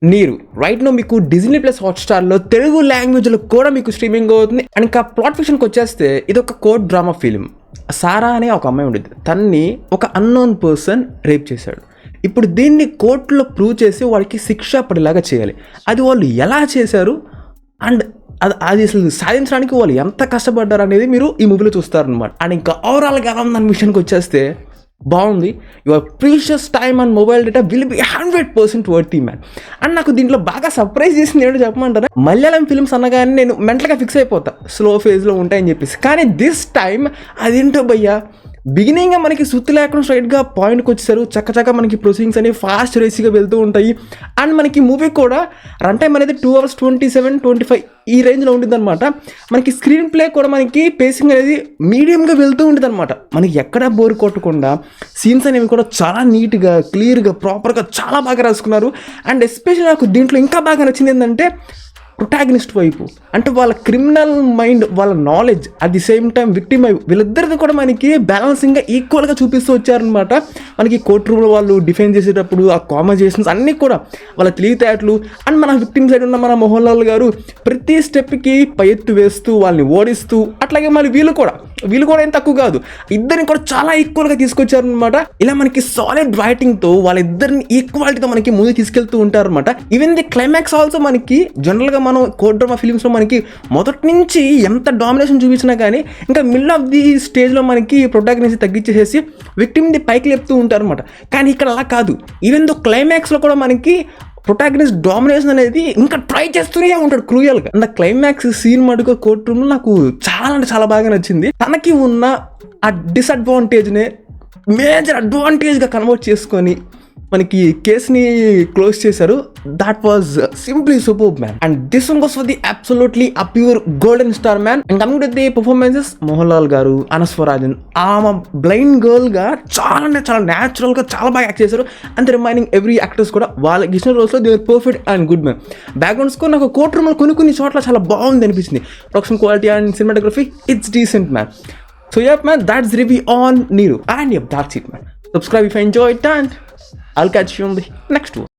నీరు right no మీకు Disney plus హాట్స్టార్లో Telugu లాంగ్వేజ్లో కూడా మీకు స్ట్రీమింగ్ అవుతుంది. అండ్ ఇంకా ప్లాట్ ఫిక్షన్కి వచ్చేస్తే ఇది ఒక కోర్ట్ డ్రామా ఫిలిం. సారా అనే ఒక అమ్మాయి ఉండేది, తన్ని ఒక అన్నోన్ పర్సన్ రేప్ చేశాడు. ఇప్పుడు దీన్ని కోర్టులో ప్రూవ్ చేసి వాళ్ళకి శిక్ష పడేలాగా చేయాలి. అది వాళ్ళు ఎలా చేశారు అండ్ అది అసలు సాధించడానికి వాళ్ళు ఎంత కష్టపడ్డారు అనేది మీరు ఈ మూవీలో చూస్తారనమాట. అండ్ ఇంకా ఓవరాల్గా ఎలా ఉందని విషయానికి వచ్చేస్తే బాగుంది. Your precious time and mobile data will be 100% worthy man. And నాకు దీంట్లో బాగా సర్ప్రైజ్ చేసింది ఏంటో చెప్పమంటారా, మలయాళం ఫిల్మ్స్ అనగానే నేను మెంటల్గా ఫిక్స్ అయిపోతా స్లో ఫేజ్లో ఉంటాయని చెప్పేసి. కానీ దిస్ టైమ్ అదేంటో భయ్యా, బిగినింగ్గా మనకి సుత్తి లేకుండా స్ట్రైట్గా పాయింట్కి వచ్చేసారు. చక్కచక్క మనకి ప్రొసీడింగ్స్ అనేవి ఫాస్ట్ రేసీగా వెళ్తూ ఉంటాయి. అండ్ మనకి మూవీ కూడా రన్ టైం అనేది 2 hours 27-25 ఈ రేంజ్లో ఉంటుంది అనమాట. మనకి స్క్రీన్ ప్లే కూడా మనకి పేసింగ్ అనేది మీడియంగా వెళ్తూ ఉంటుంది అనమాట. మనకి ఎక్కడా బోర్ కొట్టకుండా సీన్స్ అనేవి కూడా చాలా నీట్గా క్లియర్గా ప్రాపర్గా చాలా బాగా రాసుకున్నారు. అండ్ ఎస్పెషల్లీ నాకు దీంట్లో ఇంకా బాగా నచ్చింది ఏంటంటే ప్రొటాగనిస్ట్ వైపు, అంటే వాళ్ళ క్రిమినల్ మైండ్, వాళ్ళ knowledge, at the same time victim అయి వీళ్ళిద్దరిది కూడా మనకి బ్యాలెన్సింగ్గా ఈక్వల్గా చూపిస్తూ వచ్చారనమాట. మనకి కోర్ట్ రూమ్లో వాళ్ళు డిఫెండ్ చేసేటప్పుడు ఆ కాన్వర్జేషన్స్ అన్నీ కూడా వాళ్ళ తెలివితేటలు అండ్ మన విక్టిమ్ సైడ్ ఉన్న మన మోహన్ లాల్ గారు ప్రతి స్టెప్కి పై ఎత్తు వేస్తూ వాళ్ళని ఓడిస్తూ, అట్లాగే మళ్ళీ వీళ్ళు కూడా ఏం తక్కువ కాదు, ఇద్దరిని కూడా చాలా ఈక్వల్గా తీసుకొచ్చారనమాట. ఇలా మనకి సాలిడ్ రైటింగ్తో వాళ్ళిద్దరిని ఈక్వాలిటీతో మనకి ముందు తీసుకెళ్తూ ఉంటారనమాట. ఈవెన్ ది క్లైమాక్స్ ఆల్సో మనకి జనరల్గా మనం కోర్ట్ డ్రామా ఫిలిమ్స్లో మనకి మొదటి నుంచి ఎంత డామినేషన్ చూపించినా కానీ ఇంకా మిడిల్ ఆఫ్ ది స్టేజ్లో మనకి ప్రొటాగనిస్ట్ తగ్గించేసేసి విక్టిమ్ని పైకి లేపుతూ ఉంటారనమాట. కానీ ఇక్కడ అలా కాదు. ఈవెన్ దో క్లైమాక్స్లో కూడా మనకి ప్రొటాగనిస్ట్ డామినేషన్ అనేది ఇంకా ట్రై చేస్తూనే ఉంటాడు క్రూయల్గా. అండ్ క్లైమాక్స్ సీన్ మటుకు కోర్ట్ రూమ్లో నాకు చాలా అంటే చాలా బాగా నచ్చింది. తనకి ఉన్న ఆ డిసడ్వాంటేజ్నే మేజర్ అడ్వాంటేజ్గా కన్వర్ట్ చేసుకొని మనకి కేసుని క్లోజ్ చేశారు. That was simply super man. And this one was for the absolutely a pure golden star man. And coming to the performances, Mohan Lal గారు, అనస్వరాజన్ ఆమె బ్లైండ్ గర్ల్ గా చాలా అంటే చాలా న్యాచురల్ గా చాలా బాగా యాక్ట్ చేశారు. అండ్ రిమైనింగ్ ఎవ్రీ యాక్టర్స్ కూడా వాళ్ళకి ఇచ్చిన రోల్స్ లో they are perfect and good man. Background score నాకు కోర్ట్ రూమ్ లో కొన్ని చోట్ల చాలా బాగుంది అనిపించింది. Production quality and cinematography it's decent man. So yup man, that's review on Niru. And yep, that's it man. Subscribe if you enjoyed and I'll catch you on the next one.